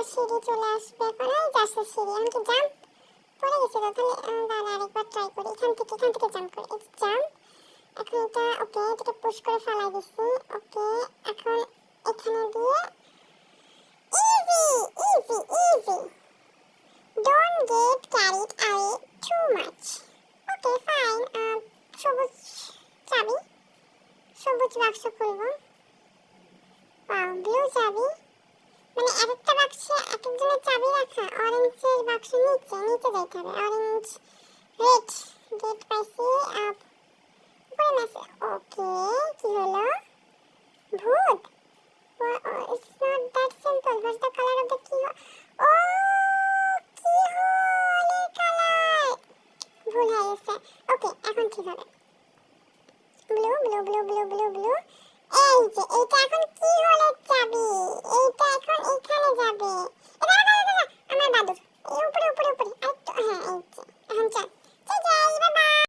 আবার সিঁড়ি চলে আসবে, এখন এই যাচ্ছে সিঁড়ি, এখন কি জাম্প পড়ে গেছে তো, তাহলে দাঁড়া আরেকবার ট্রাই করি, এখান থেকে জাম্প করি, এই জাম্প, এখন এটা ওকে, এটাকে পুশ করে ফেলাই দিচ্ছি, ওকে এখন এখানে দিয়ে easy easy easy, don't get carried away too much. Okay fine, সবুজ চাবি, সবুজ বাক্স খুলবো, ব্লু চাবি, মানে একটা বাক্সে এক একজনের চাবি রাখা, অরেঞ্জের বাক্স নিচে নিচে যেতে হবে, অরেঞ্জ রেড গেট পাইছি, উপরে মেসেজ, ওকে কি হলো, ভূত, it's not that simple, what's the colour of the কি, ও কি হলে কালার, ভুল হয়ে গেছে, ওকে এখন ঠিক হবে, blue blue blue blue blue blue, এই যে এইটা এখন